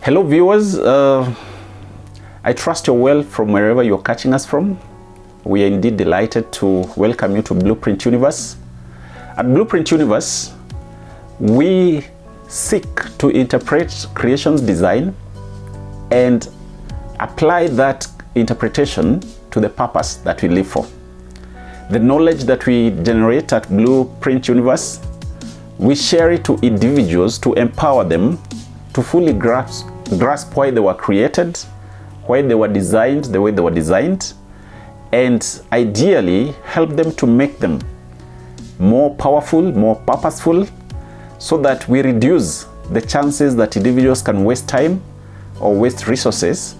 Hello viewers, I trust you're well from wherever you're catching us from. We are indeed delighted to welcome you to Blueprint Universe. At Blueprint Universe, we seek to interpret creation's design and apply that interpretation to the purpose that we live for. The knowledge that we generate at Blueprint Universe, we share it to individuals to empower them to fully grasp why they were created, why they were designed the way they were designed, and ideally help them to make them more powerful, more purposeful, so that we reduce the chances that individuals can waste time or waste resources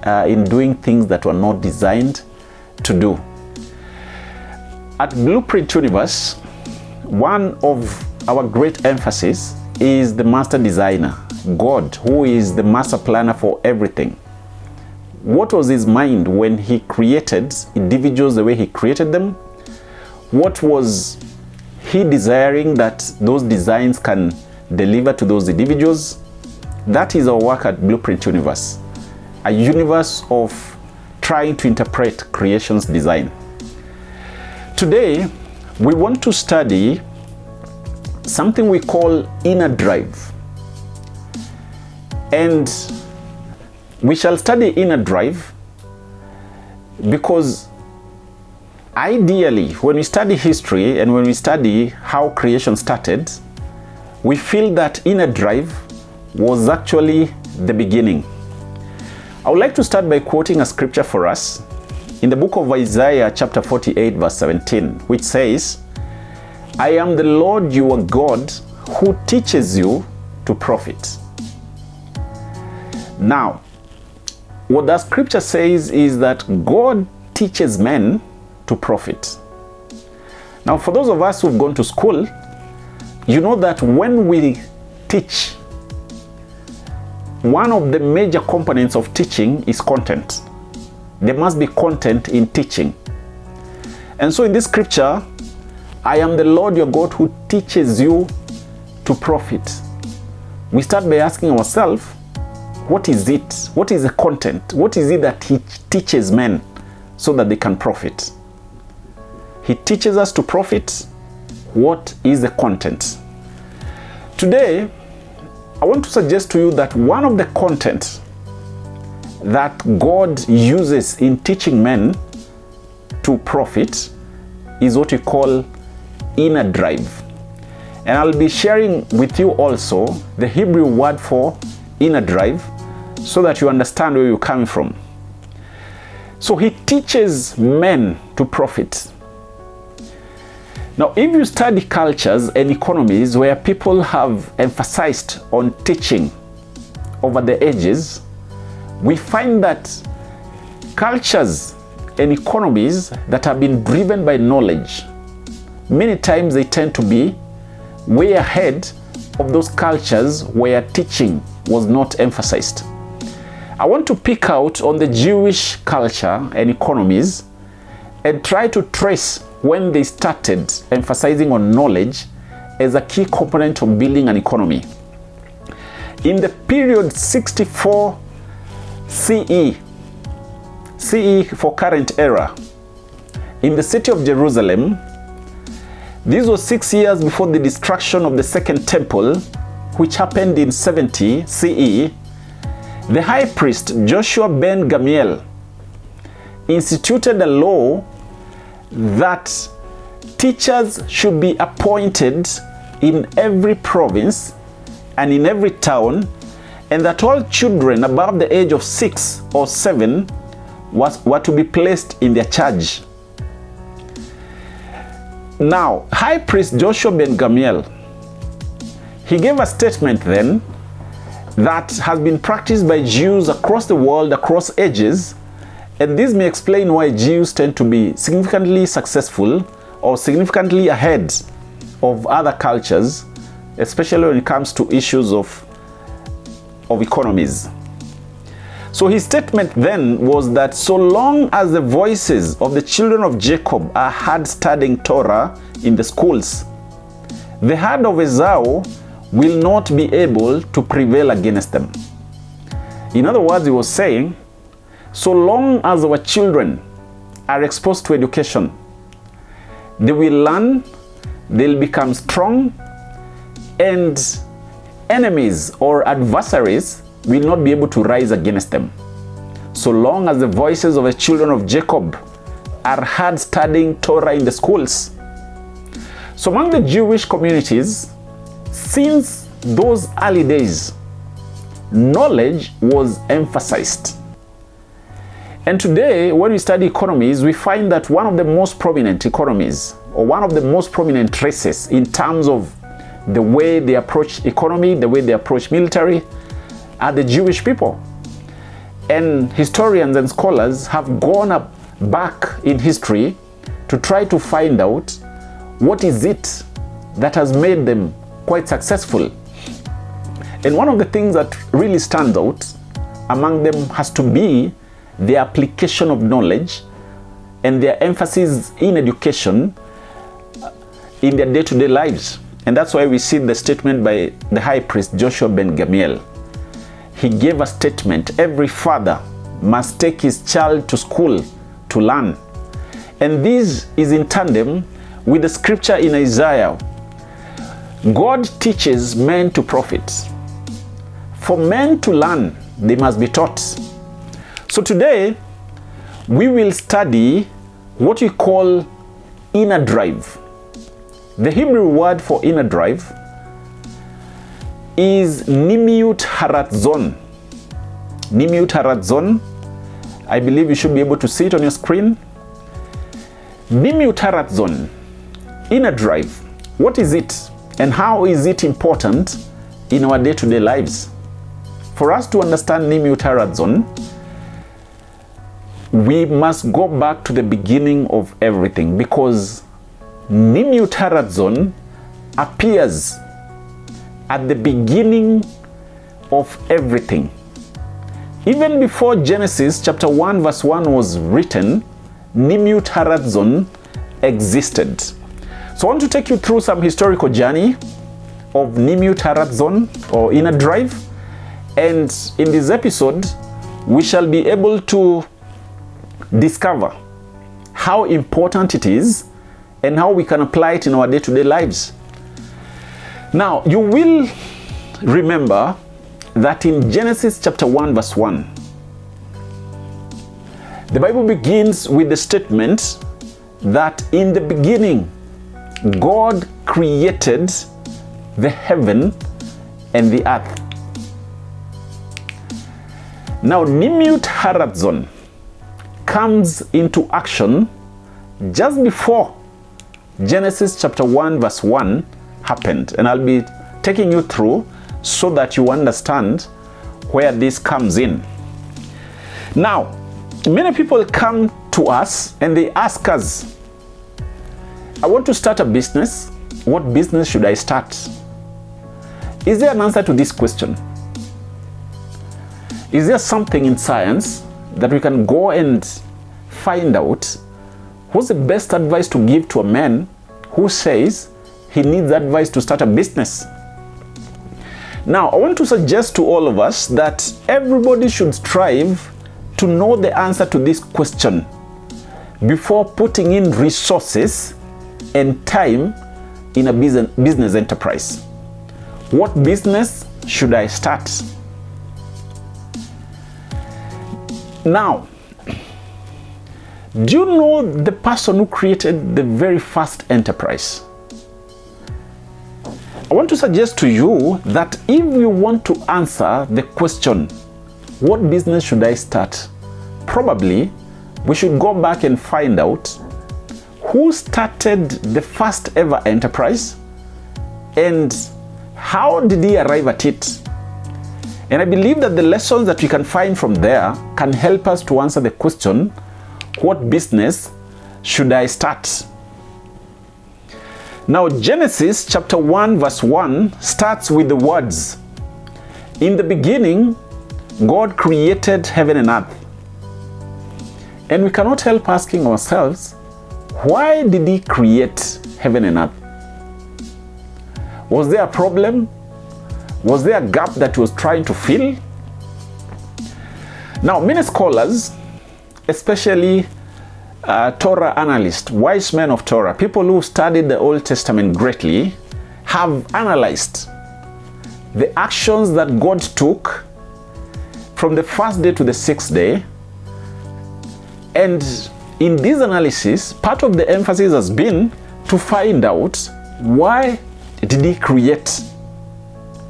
in doing things that were not designed to do. At Blueprint Universe, one of our great emphasis is the master designer, God, who is the master planner for everything. What was his mind when he created individuals the way he created them? What was he desiring that those designs can deliver to those individuals? That is our work at Blueprint Universe, a universe of trying to interpret creation's design. Today, we want to study something we call inner drive. And we shall study inner drive because ideally, when we study history and when we study how creation started, we feel that inner drive was actually the beginning. I would like to start by quoting a scripture for us in the book of Isaiah chapter 48 verse 17, which says, "I am the Lord your God who teaches you to profit." Now, what that scripture says is that God teaches men to profit. Now, for those of us who've gone to school, you know that when we teach, one of the major components of teaching is content. There must be content in teaching. And so in this scripture, I am the Lord your God who teaches you to profit. We start by asking ourselves, what is it? What is the content? What is it that he teaches men so that they can profit? He teaches us to profit. What is the content? Today, I want to suggest to you that one of the content that God uses in teaching men to profit is what we call inner drive. And I'll be sharing with you also the Hebrew word for inner drive so that you understand where you're coming from. So he teaches men to profit. Now, if you study cultures and economies where people have emphasized on teaching over the ages, we find that cultures and economies that have been driven by knowledge, many times they tend to be way ahead of those cultures where teaching was not emphasized. I want to pick out on the Jewish culture and economies and try to trace when they started emphasizing on knowledge as a key component of building an economy. In the period 64 CE for current era, in the city of Jerusalem, this was 6 years before the destruction of the Second Temple, which happened in 70 CE, the high priest Joshua ben Gamliel instituted a law that teachers should be appointed in every province and in every town, and that all children above the age of 6 or 7 were to be placed in their charge. Now, high priest Joshua ben Gamliel, he gave a statement then that has been practiced by Jews across the world, across ages, and this may explain why Jews tend to be significantly successful or significantly ahead of other cultures, especially when it comes to issues of economies. So his statement then was that so long as the voices of the children of Jacob are heard studying Torah in the schools, the herd of Esau will not be able to prevail against them. In other words, he was saying, so long as our children are exposed to education, they will learn, they'll become strong, and enemies or adversaries will not be able to rise against them. So long as the voices of the children of Jacob are heard studying Torah in the schools. So among the Jewish communities, since those early days, knowledge was emphasized. And today, when we study economies, we find that one of the most prominent economies, or one of the most prominent traces in terms of the way they approach economy, the way they approach military, are the Jewish people. And historians and scholars have gone up back in history to try to find out what is it that has made them quite successful. And one of the things that really stands out among them has to be the application of knowledge and their emphasis in education in their day-to-day lives. And that's why we see the statement by the high priest Joshua ben Gamiel. He gave a statement: every father must take his child to school to learn. And this is in tandem with the scripture in Isaiah. God teaches men to profit. For men to learn, they must be taught. So today, we will study what we call inner drive. The Hebrew word for inner drive is Pnimiyut ha-ratzon. Pnimiyut ha-ratzon. I believe you should be able to see it on your screen. Pnimiyut ha-ratzon, inner drive. What is it and how is it important in our day-to-day lives? For us to understand Pnimiyut ha-ratzon, we must go back to the beginning of everything, because Pnimiyut ha-ratzon appears at the beginning of everything. Even before Genesis chapter 1 verse 1 was written, Pnimiyut ha-ratzon existed. So I want to take you through some historical journey of Pnimiyut ha-ratzon, or inner drive. And in this episode, we shall be able to discover how important it is and how we can apply it in our day-to-day lives. Now, you will remember that in Genesis chapter 1 verse 1, the Bible begins with the statement that in the beginning, God created the heaven and the earth. Now, Pnimiyut ha-ratzon comes into action just before Genesis chapter 1 verse 1 happened. And I'll be taking you through so that you understand where this comes in. Now, many people come to us and they ask us, I want to start a business. What business should I start? Is there an answer to this question? Is there something in science that we can go and find out? What's the best advice to give to a man who says he needs advice to start a business? Now, I want to suggest to all of us that everybody should strive to know the answer to this question before putting in resources and time in a business enterprise. What business should I start? Now, do you know the person who created the very first enterprise? I want to suggest to you that if you want to answer the question, what business should I start? Probably we should go back and find out who started the first ever enterprise and how did he arrive at it. And I believe that the lessons that we can find from there can help us to answer the question, what business should I start? Now, Genesis chapter 1 verse 1 starts with the words, in the beginning, God created heaven and earth. And we cannot help asking ourselves, why did he create heaven and earth? Was there a problem? Was there a gap that he was trying to fill? Now, many scholars, especially Torah analysts, wise men of Torah, people who studied the Old Testament greatly, have analyzed the actions that God took from the first day to the sixth day. And in this analysis, part of the emphasis has been to find out why did he create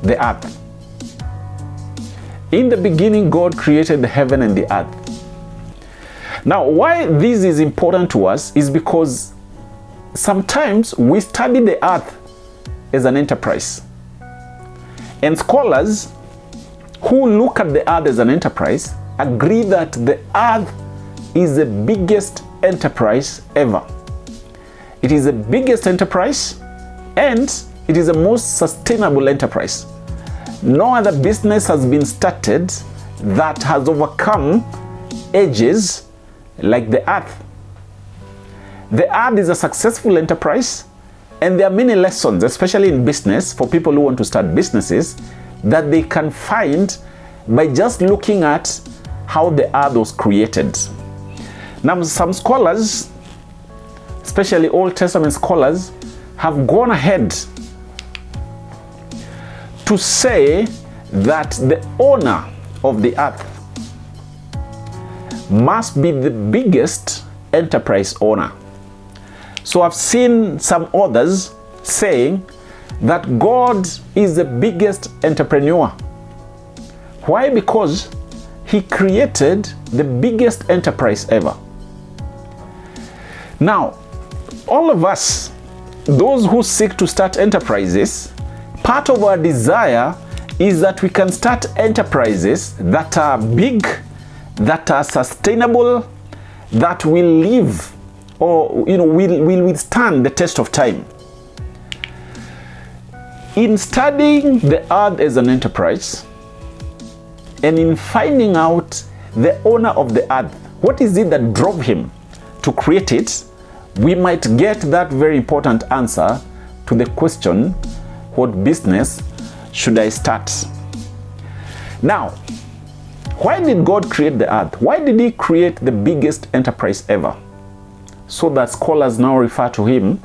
the earth. In the beginning, God created the heaven and the earth. Now, why this is important to us is because sometimes we study the earth as an enterprise. And scholars who look at the earth as an enterprise agree that the earth is the biggest enterprise ever. It is the biggest enterprise, and it is the most sustainable enterprise. No other business has been started that has overcome ages like the earth. The earth is a successful enterprise, and there are many lessons, especially in business, for people who want to start businesses, that they can find by just looking at how the earth was created. Now, some scholars, especially Old Testament scholars, have gone ahead to say that the owner of the earth must be the biggest enterprise owner. So I've seen some others saying that God is the biggest entrepreneur. Why? Because he created the biggest enterprise ever. Now, all of us, those who seek to start enterprises, part of our desire is that we can start enterprises that are big, that are sustainable, that will live, or will withstand the test of time. In studying the earth as an enterprise, and in finding out the owner of the earth, what is it that drove him to create it, we might get that very important answer to the question, what business should I start? Now, why did God create the earth? Why did he create the biggest enterprise ever? So that scholars now refer to him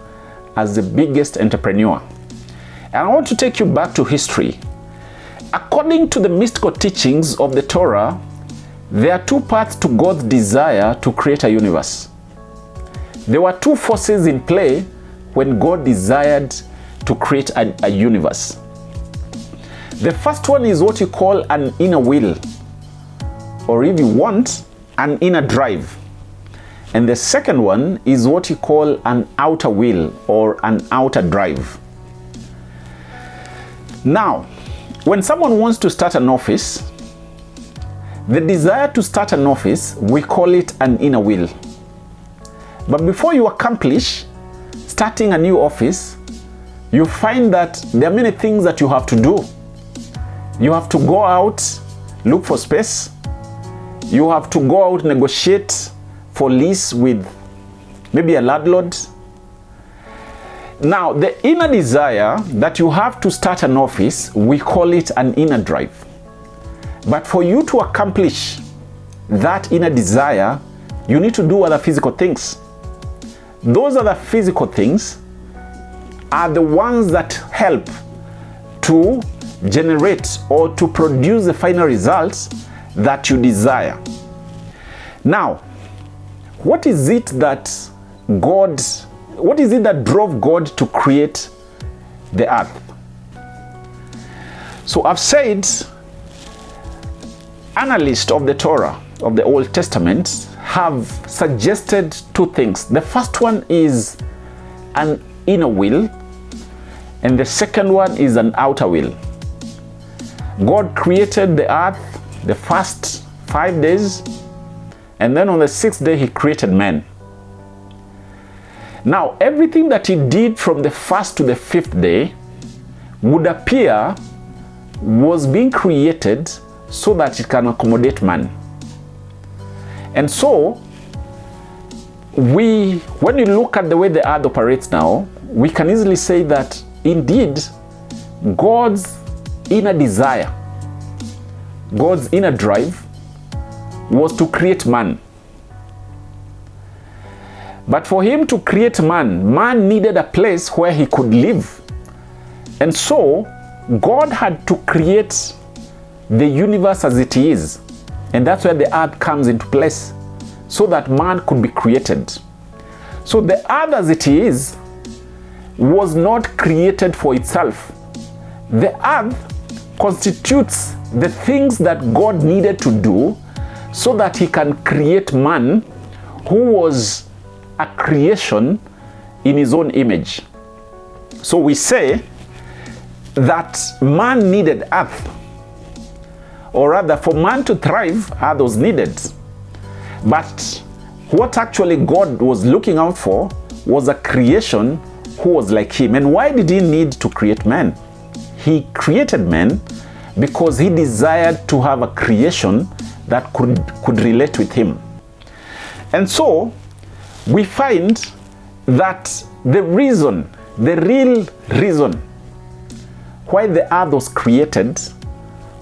as the biggest entrepreneur. And I want to take you back to history. According to the mystical teachings of the Torah, there are two parts to God's desire to create a universe. There were two forces in play when God desired to create a universe. The first one is what you call an inner will, or if you want, an inner drive. And the second one is what you call an outer will, or an outer drive. Now, when someone wants to start an office, the desire to start an office, we call it an inner will. But before you accomplish starting a new office, you find that there are many things that you have to do. You have to go out, look for space. You have to go out, negotiate for lease with maybe a landlord. Now, the inner desire that you have to start an office, we call it an inner drive. But for you to accomplish that inner desire, you need to do other physical things. Those other physical things are the ones that help to generate or to produce the final results that you desire. Now, what is it that drove God to create the earth? So I've said, analysts of the Torah, of the Old Testament, have suggested two things. The first one is an inner will, and the second one is an outer will. God created the earth the first 5 days, and then on the sixth day he created man. Now, everything that he did from the first to the fifth day would appear was being created so that it can accommodate man. And so, when you look at the way the earth operates now, we can easily say that indeed God's inner desire, God's inner drive was to create man. But for him to create man, man needed a place where he could live. And so, God had to create the universe as it is. And that's where the earth comes into place, so that man could be created. So the earth as it is was not created for itself. The earth constitutes the things that God needed to do so that he can create man, who was a creation in his own image. So we say that man needed earth, or rather for man to thrive, earth was needed. But what actually God was looking out for was a creation who was like him. And why did he need to create man? He created man because he desired to have a creation that could relate with him. And so we find that the real reason why the earth was created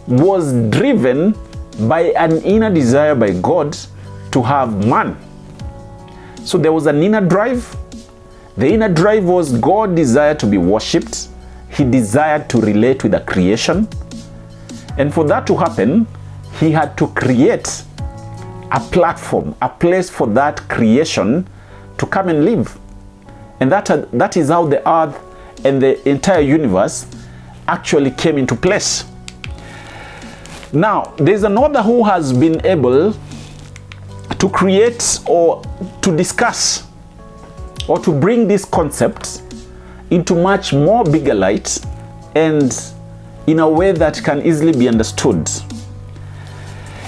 was driven by an inner desire by God to have man. So there was an inner drive. The inner drive was God desired to be worshipped. He desired to relate with the creation. And for that to happen, he had to create a platform, a place for that creation to come and live. And that is how the earth and the entire universe actually came into place. Now, there's another who has been able to create or to discuss or to bring this concept into much more bigger light and in a way that can easily be understood.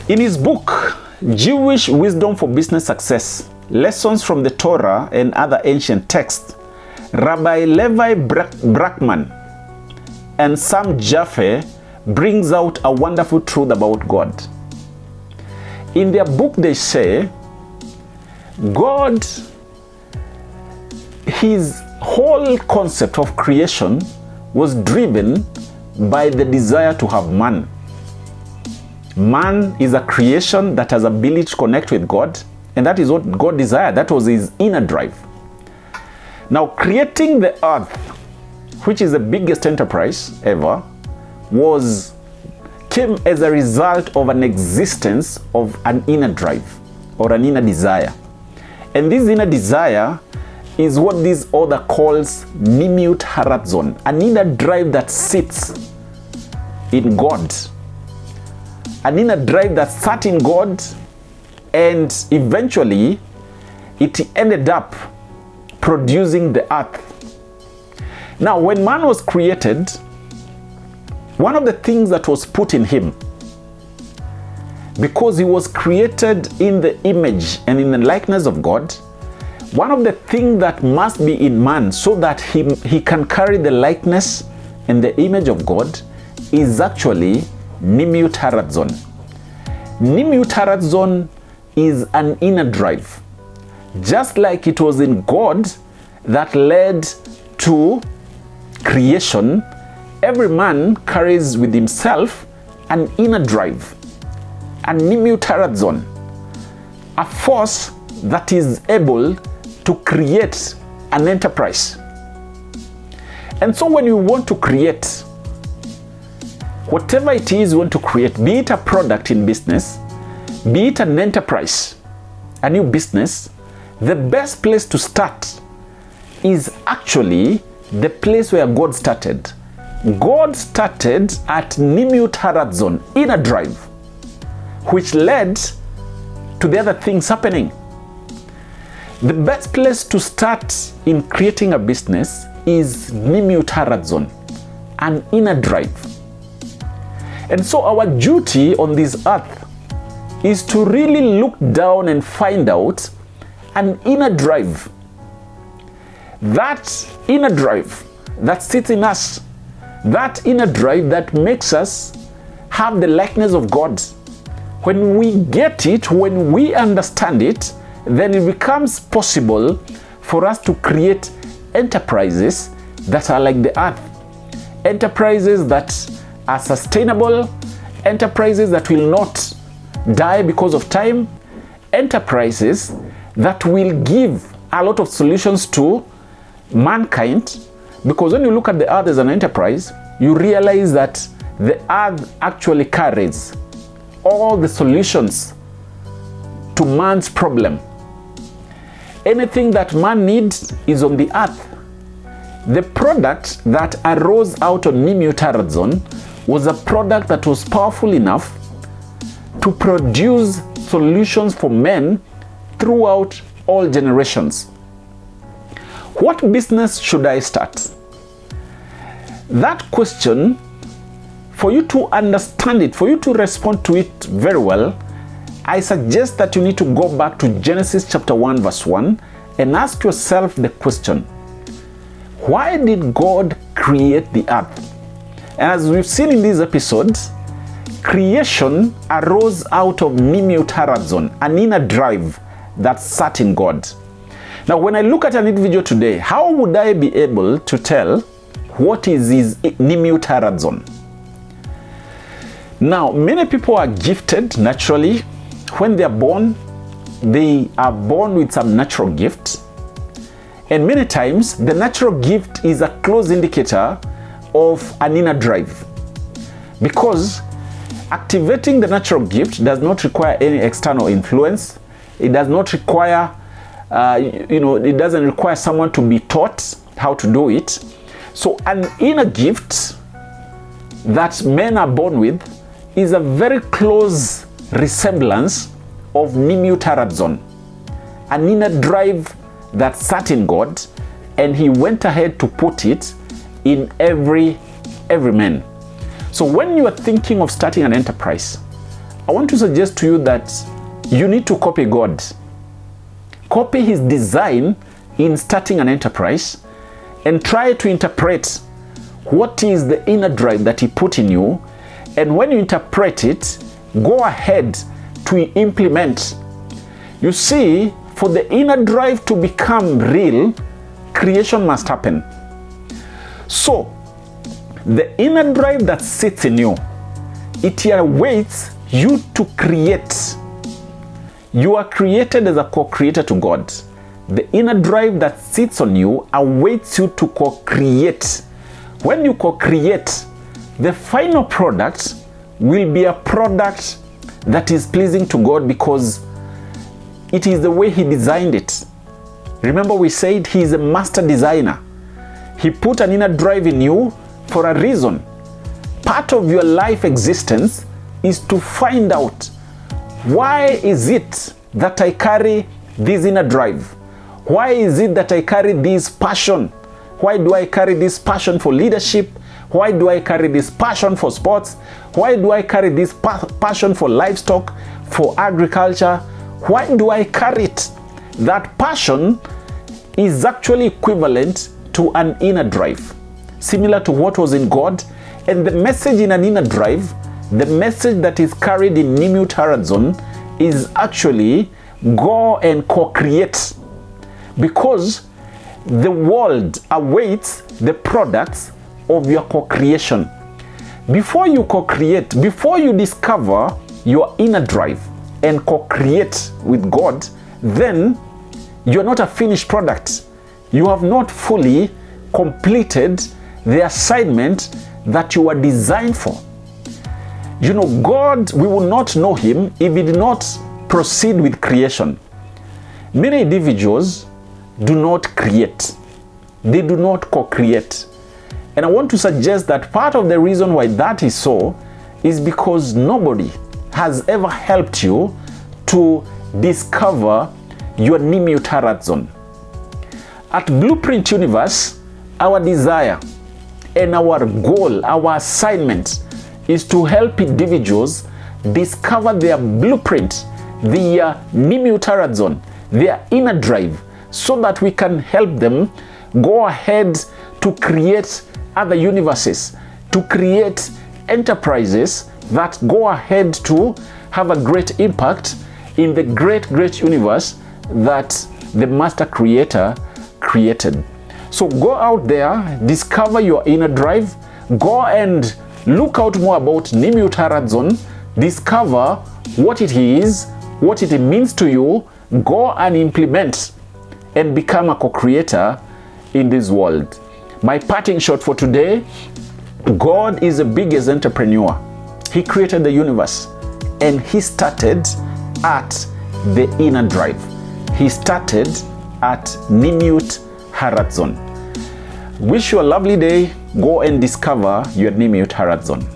In his book, Jewish Wisdom for Business Success, Lessons from the Torah and Other Ancient Texts, Rabbi Levi Brackman and Sam Jaffe brings out a wonderful truth about God. In their book, they say, God, his whole concept of creation was driven by the desire to have man. Man is a creation that has ability to connect with God, and that is what God desired. That was his inner drive. Now, creating the earth, which is the biggest enterprise ever, came as a result of an existence of an inner drive or an inner desire. And this inner desire is what this author calls Pnimiyut ha-ratzon, an inner drive that sits in God. An inner drive that sat in God, and eventually it ended up producing the earth. Now, when man was created, one of the things that was put in him, because he was created in the image and in the likeness of God, one of the things that must be in man so that he can carry the likeness and the image of God is actually Pnimiyut ha-ratzon. Pnimiyut ha-ratzon is an inner drive. Just like it was in God that led to creation, every man carries with himself an inner drive, an Pnimiyut ha-ratzon, a force that is able to create an enterprise. And so when you want to create whatever it is you want to create, be it a product in business, be it an enterprise, a new business, the best place to start is actually the place where God started. God started at Pnimiyut ha-ratzon, inner drive, which led to the other things happening. The best place to start in creating a business is Pnimiyut ha-ratzon, an inner drive. And so our duty on this earth is to really look down and find out an inner drive. That inner drive that sits in us, that inner drive that makes us have the likeness of God. When we get it, when we understand it, then it becomes possible for us to create enterprises that are like the earth. Enterprises that are sustainable, enterprises that will not die because of time, enterprises that will give a lot of solutions to mankind. Because when you look at the earth as an enterprise, you realize that the earth actually carries all the solutions to man's problem. Anything that man needs is on the earth. The product that arose out of Pnimiyut ha-ratzon was a product that was powerful enough to produce solutions for men throughout all generations. What business should I start? That question, for you to understand it, for you to respond to it very well, I suggest that you need to go back to Genesis chapter 1 verse 1 and ask yourself the question, why did God create the earth? And as we've seen in these episodes, creation arose out of Pnimiyut ha-ratzon, an inner drive that sat in God. Now, when I look at an individual today, how would I be able to tell what is his Pnimiyut ha-ratzon? Now, many people are gifted naturally. When they are born with some natural gift. And many times, the natural gift is a close indicator of an inner drive. Because activating the natural gift does not require any external influence. It does not require, it doesn't require someone to be taught how to do it. So an inner gift that men are born with is a very close resemblance of Pnimiyut ha-ratzon, an inner drive that sat in God, and he went ahead to put it in every man. So when you are thinking of starting an enterprise, I want to suggest to you that you need to copy God. Copy his design in starting an enterprise and try to interpret what is the inner drive that he put in you. And when you interpret it, go ahead to implement. You see, for the inner drive to become real, creation must happen. So, the inner drive that sits in you, it awaits you to create. You are created as a co-creator to God. The inner drive that sits on you awaits you to co-create. When you co-create, the final product will be a product that is pleasing to God because it is the way he designed it. Remember, we said he is a master designer. He put an inner drive in you for a reason. Part of your life existence is to find out, why is it that I carry this inner drive? Why is it that I carry this passion? Why do I carry this passion for leadership? Why do I carry this passion for sports? Why do I carry this passion for livestock, for agriculture? Why do I carry it? That passion is actually equivalent to an inner drive, similar to what was in God. And the message in an inner drive, the message that is carried in Pnimiyut ha-ratzon, is actually go and co-create, because the world awaits the products of your co-creation. Before you co-create, before you discover your inner drive and co-create with God, then you're not a finished product. You have not fully completed the assignment that you were designed for. You know, God, we will not know him if he did not proceed with creation. Many individuals do not create. They do not co-create. And I want to suggest that part of the reason why that is so is because nobody has ever helped you to discover your Pnimiyut ha-ratzon. At Blueprint Universe, our desire and our goal, our assignment is to help individuals discover their blueprint, their Pnimiyut ha-ratzon, their inner drive, so that we can help them go ahead to create other universes, to create enterprises that go ahead to have a great impact in the great universe that the master creator created. So go out there, discover your inner drive, go and look out more about Pnimiyut ha-ratzon, Discover what it is, what it means to you. Go and implement and become a co-creator in this world. My parting shot for today: God is the biggest entrepreneur. He created the universe, and he started at the inner drive. He started at Pnimiyut ha-ratzon. Wish you a lovely day. Go and discover your Pnimiyut ha-ratzon.